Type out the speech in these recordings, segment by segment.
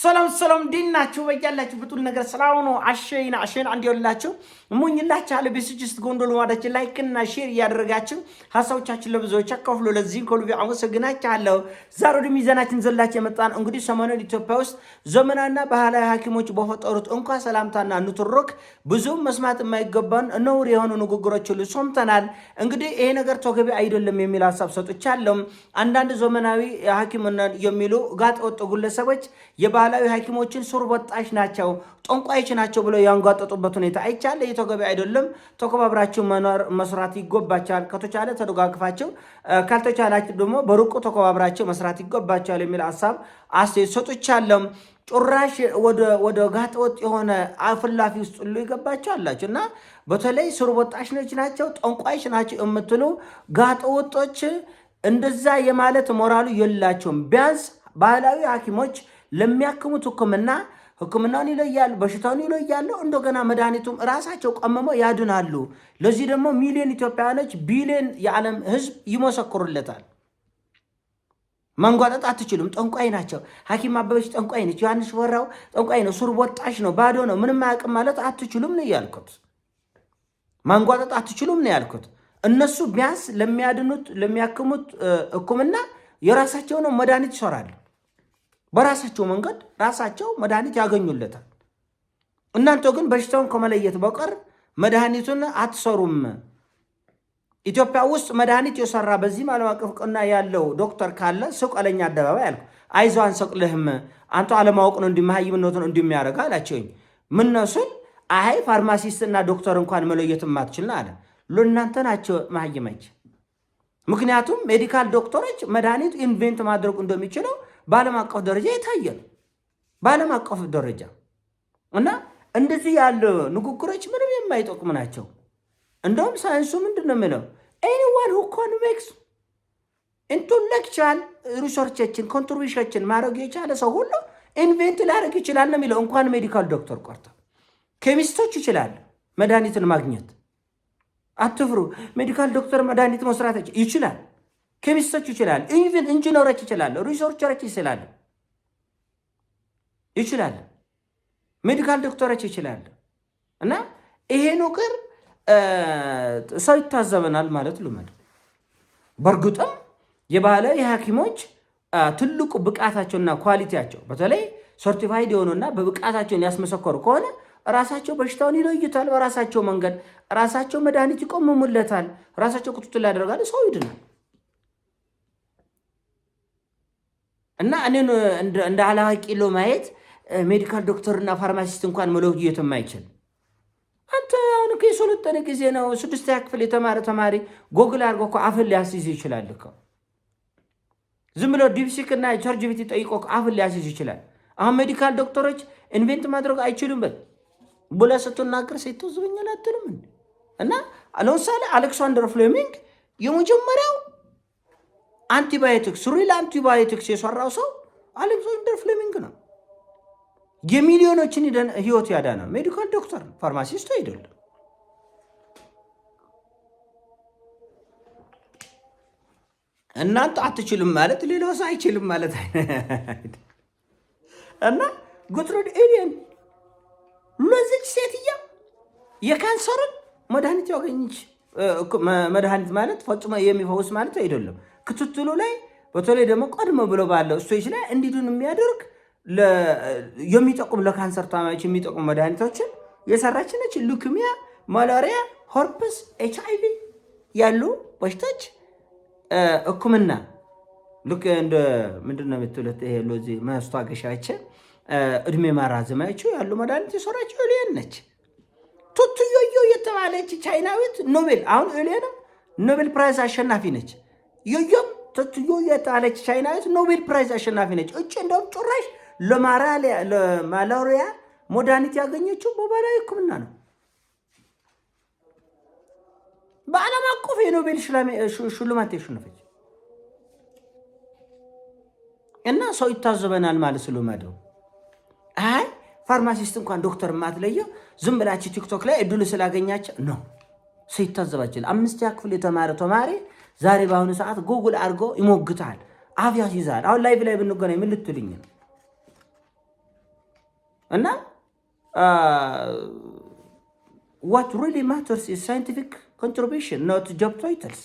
ሰላም ዲናችሁ በያላችሁ በጥሩ ነገር ሰላም ነው። አሸይና እንዲወላችሁ ሙኝላችሁ አለ በስጅስት ጎንዶሎ ማዳች ላይክ እና ሼር ያደረጋችሁ ሐሳቦቻችን ለብዙዎች አካፍሉ። ለዚህ ሁሉ አመሰግናችኋለሁ። ዛሬ ወደ ሚዛናችን ዘላችሁ የመጣን እንግዲህ ሰሞኑን ኢትዮጵያ ውስጥ ዘመናና ባህላዊ ሐኪሞች በፈጠሩት እንኳን ሰላምታና ንትርክ ብዙ መስማት የማይገባን ነውር የሆኑ ንግግሮች ሁሉ ሰምተናል። እንግዲህ ይሄ ነገር ተገቢ አይደለም የሚል ሐሳብ ሰጥቻለሁ። አንዳንድ ዘመናዊ ሐኪምና የሚሉ ጋጥ ወጥ ግለሰቦች የባህላዊ ሐኪሞችን ሱር ወጣሽ ናቸው ጠንቋዮች ናቸው ብለው ያንጓጠጡበት ሁኔታ አይቻለ። የተገቢ አይደለም። ተከባብራችሁ መስራት ይገባችኋል። ከተቻለ ተደጋግፋችሁ ካልተቻላችሁ ደግሞ በሩቁ ተከባብራችሁ መስራት ይገባችኋል የሚል ሐሳብ አስተያየት ሰጥቻለሁ። ጭራሽ ወደ ጋጥ ወጥ የሆነ አፍላፊ ውስጥ ሁሉ ይገባችሁ አላችሁ እና በተለይ ሱር ወጣሽ ናቸው ጠንቋዮች ናቸው የምትሉ ጋጥ ወጦች እንደዛ የማለት ሞራሉ የላቸውም። ቢያንስ ባህላዊ ሐኪሞች ለሚያክሙት ህክምናውን ይለያሉ፣ በሽታውን ይለያሉ፣ እንደገና መድኃኒቱም ራሳቸው ቀመመው ያድናሉ። ለዚህ ደግሞ ሚሊዮን ኢትዮጵያውያኖች ቢሊዮን የዓለም ህዝብ ይመሰክሩለታል። ማንጓጠጥ አትችሉም። ጠንቋይ ናቸው። ሐኪም አበበች ጠንቋይ ነች፣ ዮሐንስ ወራው ጠንቋይ ነው፣ ሱር ወጣሽ ነው፣ ባዶ ነው፣ ምንም አያውቅም ማለት አትችሉም ነው ያልኩት። ማንጓጠጥ አትችሉም ነው ያልኩት። እነሱ ቢያንስ ለሚያድኑት ለሚያክሙት ህክምና የራሳቸው ነው መድኃኒት ይሰራሉ። በራሳቸው መንገድ ራሳቸው መድኃኒት ያገኙለታል። እናንተ ግን በሽታውን ከመለየት በቀር መድኃኒቱን አትሰሩም። ኢትዮጵያ ውስጥ መድኃኒት የሰራ በዚህ ዓለም አቀፍ እውቅና ያለው ዶክተር ካለ ስቀለኛ አደባባይ አልኩ። አይዞ አንሰቅልህም፣ አንተ አለማወቅ ነው እንዲመሃይምነት ነው እንደሚያደርግ አላቸውኝ። ምነሱን አይ ፋርማሲስትና ዶክተር እንኳን መለየት ማትችልና አለ። ለእናንተ ናቸው መሃይመች። ምክንያቱም ሜዲካል ዶክተሮች መድኃኒት ኢንቬንት ማድረግ እንደሚችለው በዓለም አቀፍ ደረጃ የታየ ነው። በዓለም አቀፍ ደረጃ እና እንደዚህ ያለ ንግግሮች ምንም የማይጠቅሙ ናቸው። እንደውም ሳይንሱ ምንድን ነው የሚለው? ኤኒዋን ሁ ኮንቬክስ ኢንተሌክቹዋል ሪሰርቾችን ኮንትሪቢሽኖችን ማድረግ የቻለ ሰው ሁሉ ኢንቬንት ሊያደርግ ይችላል ነው የሚለው። እንኳን ሜዲካል ዶክተር ቆርቶ ኬሚስቶች ይችላል መድኃኒትን ማግኘት። አትፍሩ። ሜዲካል ዶክተር መድኃኒት መስራት ይችላል። ኬሚስቶች ይችላል። ኢቭን ኢንጂነሮች ይችላል። ሪሰርቸሮች ይችላል። ሜዲካል ዶክተሮች ይችላል። እና ይሄ ነገር ሰው ይታዘበናል ማለት ልመድ። በእርግጥም የባህላዊ ሐኪሞች ትልቁ ብቃታቸውና ኳሊቲያቸው በተለይ ሰርቲፋይድ የሆኑና በብቃታቸውን ያስመሰከሩ ከሆነ ራሳቸው በሽታውን ይለዩታል። በራሳቸው መንገድ ራሳቸው መድኃኒት ይቆምሙለታል። ራሳቸው ክትትል ያደርጋሉ። ሰው ይድናል። እና እኔን እንደ አላዋቂ ማየት ሜዲካል ዶክተርና ፋርማሲስት እንኳን መለየት የማይችል አንተ አሁን የሰለጠነ ጊዜ ነው። 6ኛ ክፍል የተማረ ተማሪ ጎግል አድርጎ እኮ አፍን ሊያስይዝ ይችላል እኮ። ዝም ብሎ ዲፕሲክ እና ቻርጂቢቲ ጠይቆ አፍን ሊያስይዝ ይችላል። አሁን ሜዲካል ዶክተሮች ኢንቬንት ማድረግ አይችሉም ብለህ ስትናገር ሴትዝብኛል አትልም። እና ለምሳሌ አሌክሳንደር ፍሌሚንግ የመጀመሪያው አንቲባዮቲክስ ሪል አንቲባዮቲክስ የሰራው ሰው አሌክሳንደር ፍሌሚንግ ነው። የሚሊዮኖችን ህይወት ያዳነው ሜዲካል ዶክተር ነው፣ ፋርማሲስቱ አይደለም። እናንተ አትችልም ማለት ሌላው ሰው አይችልም ማለት እና ጉትሮድ ኤሊየን ለዚች ሴትያ የካንሰርን መድኃኒት ያገኘች መድኃኒት ማለት ፈጽሞ የሚፈውስ ማለት አይደለም። ክትትሉ ላይ በተለይ ደግሞ ቀድሞ ብሎ ባለው ስቴጅ ላይ እንዲድን የሚያደርግ የሚጠቁም ለካንሰር ታማሚዎች የሚጠቁም መድኃኒቶችን የሰራች ነች። ሉክሚያ፣ ማላሪያ፣ ሆርፕስ፣ HIV ያሉ በሽታዎች ህክምና ልክ እንደ ምንድነው የምትሉት ይሄ ለዚህ ማስታገሻቸው እድሜ ማራዘሚያቸው ያሉ መድኃኒት የሰራች ኤሊየን ነች። ቱቱዮዮ የተባለች ቻይናዊት ኖቤል አሁን ኤሊየን ኖቤል ፕራይዝ አሸናፊ ነች። ዮዮም ቱቱዮ የተባለች ቻይናዊት ኖቤል ፕራይዝ አሸናፊ ነች። እጭ እንደውም ጭራሽ ለማላሪያ መድኃኒት ያገኘችው በባህላዊ ህክምና ነው። በዓለም አቀፍ የኖቤል ሽልማት ያሸነፈች እና ሰው ይታዘበናል ማለት ስለማደው አይ ፋርማሲስት እንኳን ዶክተር ማትለየው ዝም ብላችሁ ቲክቶክ ላይ እድሉ ስላገኛቸው ነው። ሰው ይታዘባችል። 5ኛ ክፍል የተማረ ተማሪ ዛሬ በአሁኑ ሰዓት ጉግል አድርጎ ይሞግታል፣ አፍ ያስይዛል። አሁን ላይቭ ላይ ብንገናኝ ምን ልትሉኝ ነው? እና what really matters is scientific contribution, not job titles.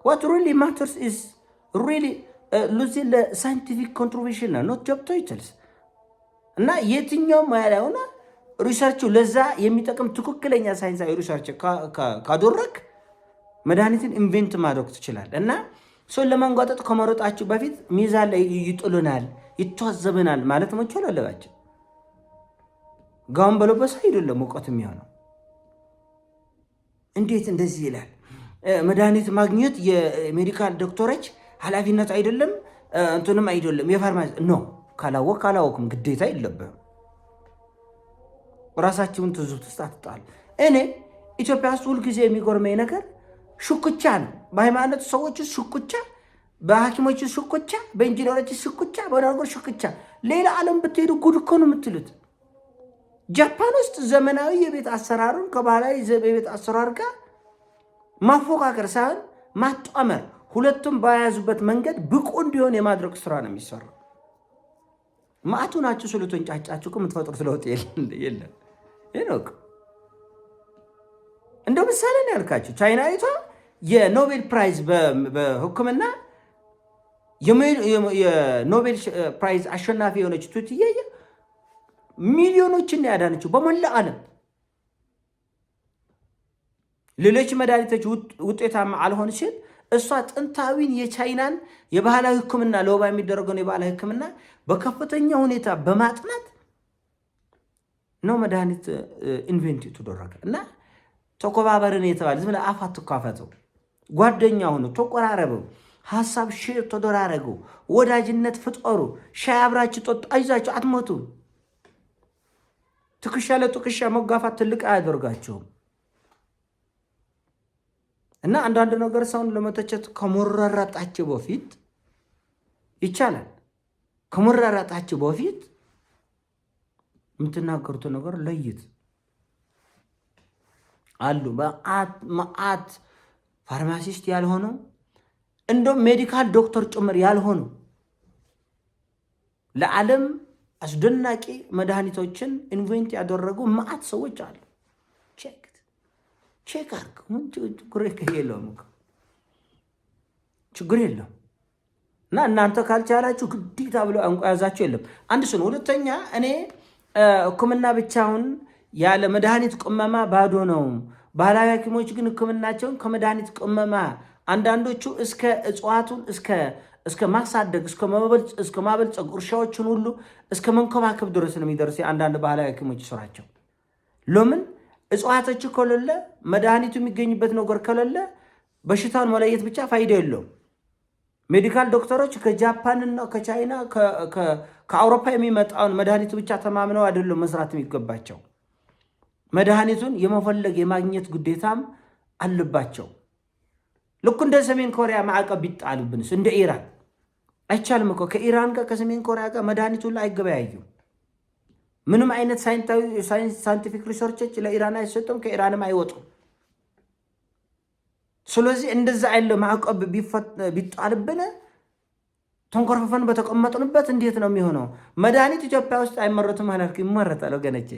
What really matters is really losing the scientific contribution, not job titles. እና የትኛው ማለት ሆነ ሪሰርቹ ለዛ የሚጠቅም ትክክለኛ ሳይንሳዊ ሪሰርች ካደረክ መድኃኒትን ኢንቨንት ማድረግ ትችላል። እና ሰውን ለማንጓጠጥ ከመሮጣችሁ በፊት ሚዛን ላይ ይጥሉናል፣ ይተዋዘበናል ማለት መቻል አለባቸው። ጋውን በለበሰ አይደለም እውቀት የሚሆነው። እንዴት እንደዚህ ይላል? መድኃኒት ማግኘት የሜዲካል ዶክተሮች ኃላፊነት አይደለም፣ እንትንም አይደለም የፋርማሲ ነው። ካላወቅም ግዴታ የለብህም። ራሳችሁን ትዙት ውስጥ አትጣሉ። እኔ ኢትዮጵያ ውስጥ ሁልጊዜ የሚጎርመኝ ነገር ሽኩቻ ነው። በሃይማኖት ሰዎች ሽኩቻ፣ በሐኪሞች ሽኩቻ፣ በኢንጂነሮች ሽኩቻ፣ በነገር ሽኩቻ። ሌላ ዓለም ብትሄዱ ጉድ እኮ ነው የምትሉት። ጃፓን ውስጥ ዘመናዊ የቤት አሰራሩን ከባህላዊ የቤት አሰራር ጋር ማፎካከር ሳይሆን ማጣመር፣ ሁለቱም በያዙበት መንገድ ብቁ እንዲሆን የማድረግ ስራ ነው የሚሰራው። ማአቱ ናችሁ ስሉትን ጫጫችሁ የምትፈጥሩት ለውጥ የለም። ይኖክ እንደ ምሳሌ ነው ያልካችሁ። ቻይናዊቷ የኖቤል ፕራይዝ በሕክምና የኖቤል ፕራይዝ አሸናፊ የሆነች ቱትዬ ሚሊዮኖችን ያዳነችው በመላ ዓለም። ሌሎች መድኃኒቶች ውጤታማ አልሆን ሲል እሷ ጥንታዊን የቻይናን የባህላዊ ሕክምና ለወባ የሚደረገውን የባህላዊ ሕክምና በከፍተኛ ሁኔታ በማጥናት ነው መድኃኒት ኢንቨንት ተደረገ። እና ተኮባበርን የተባለ ዝም ብለህ አፍ አትካፈተው። ጓደኛ ሆኑ፣ ተቆራረቡ፣ ሀሳብ ሼር ተደራረጉ፣ ወዳጅነት ፍጠሩ፣ ሻይ አብራችሁ ጠጡ፣ አይዛችሁ አትሞቱ። ትከሻ ለትከሻ መጋፋት ትልቅ አያደርጋችሁም። እና አንዳንድ ነገር ሰውን ለመተቸት ከመራራጣችሁ በፊት ይቻላል። ከመራራጣችሁ በፊት የምትናገሩት ነገር ለይት አሉ። መዓት ፋርማሲስት ያልሆነው እንደውም ሜዲካል ዶክተር ጭምር ያልሆኑ ለዓለም አስደናቂ መድኃኒቶችን ኢንቨንት ያደረጉ መዓት ሰዎች አሉ። ቼክ አርግ። ችግር የለም። እና እናንተ ካልቻላችሁ ግዴታ ብለው አንቆ ያዛችሁ የለም። አንድ ስኑ። ሁለተኛ እኔ ሕክምና ብቻውን ያለ መድኃኒት ቅመማ ባዶ ነው። ባህላዊ ሐኪሞች ግን ሕክምናቸውን ከመድኃኒት ቅመማ አንዳንዶቹ እስከ እጽዋቱን እስከ ማሳደግ እስከ ማበልጸግ እርሻዎችን ሁሉ እስከ መንከባከብ ድረስ ነው የሚደርስ አንዳንድ ባህላዊ ሐኪሞች ስራቸው። ለምን? እጽዋቶች ከሌለ መድኃኒቱ የሚገኝበት ነገር ከሌለ በሽታውን መለየት ብቻ ፋይዳ የለውም። ሜዲካል ዶክተሮች ከጃፓንና ከቻይና ከአውሮፓ የሚመጣውን መድኃኒቱ ብቻ ተማምነው አይደለም መስራት የሚገባቸው። መድኃኒቱን የመፈለግ የማግኘት ግዴታም አለባቸው። ልክ እንደ ሰሜን ኮሪያ ማዕቀብ ቢጣልብንስ? እንደ ኢራን አይቻልም እኮ። ከኢራን ጋር ከሰሜን ኮሪያ ጋር መድኃኒቱን ላይ አይገበያዩም። ምንም አይነት ሳይንቲፊክ ሪሰርቾች ለኢራን አይሰጡም፣ ከኢራንም አይወጡም። ስለዚህ እንደዛ አይለ ማዕቀብ ቢጣልብን ተንኮርፈን በተቀመጥንበት እንዴት ነው የሚሆነው? መድኃኒት ኢትዮጵያ ውስጥ አይመረቱም ማለት ይመረታል ወገነቼ።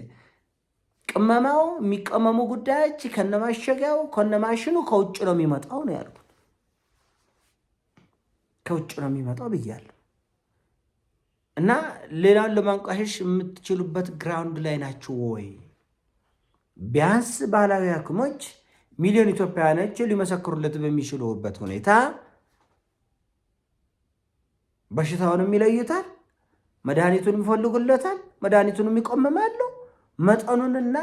ቅመማው የሚቀመሙ ጉዳዮች ከነማሸጊያው ከነማሽኑ ከውጭ ነው የሚመጣው ነው ያልኩት። ከውጭ ነው የሚመጣው ብያለሁ። እና ሌላውን ለማንቋሸሽ የምትችሉበት ግራውንድ ላይ ናችሁ ወይ? ቢያንስ ባህላዊ ሐኪሞች ሚሊዮን ኢትዮጵያውያኖች ሊመሰክሩለት በሚችሉበት ሁኔታ በሽታውንም ይለዩታል፣ መድኃኒቱንም ይፈልጉለታል፣ መድኃኒቱንም ይቆምማሉ፣ መጠኑንና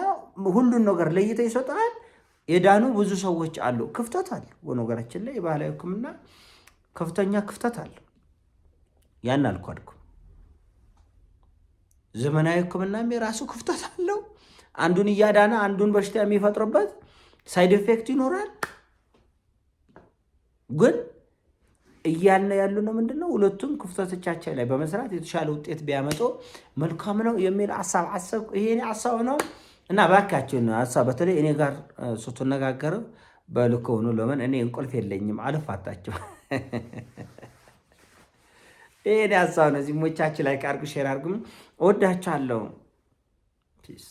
ሁሉን ነገር ለይተው ይሰጣል። የዳኑ ብዙ ሰዎች አሉ። ክፍተት አለ በነገራችን ላይ የባህላዊ ሕክምና ከፍተኛ ክፍተት አለ። ያን አልኳድኩ። ዘመናዊ ሕክምናም የራሱ ክፍተት አለው። አንዱን እያዳነ አንዱን በሽታ የሚፈጥርበት ሳይድ ኢፌክት ይኖራል። ግን እያልን ያሉ ነው ምንድነው? ሁለቱም ክፍተቶቻቸው ላይ በመስራት የተሻለ ውጤት ቢያመጡ መልካም ነው የሚል ሐሳብ ይሄ ሐሳብ ነው። እና ባካችሁን ሐሳብ በተለይ እኔ ጋር ስትነጋገሩ በልክ ሆኖ ለምን እኔ እንቅልፍ የለኝም አልፋታችሁ። ይሄን ሀሳብ ነው። እዚህ ሞቻችሁ ላይ አድርጉ፣ ሼር አድርጉ። እወዳችኋለሁ። ፒስ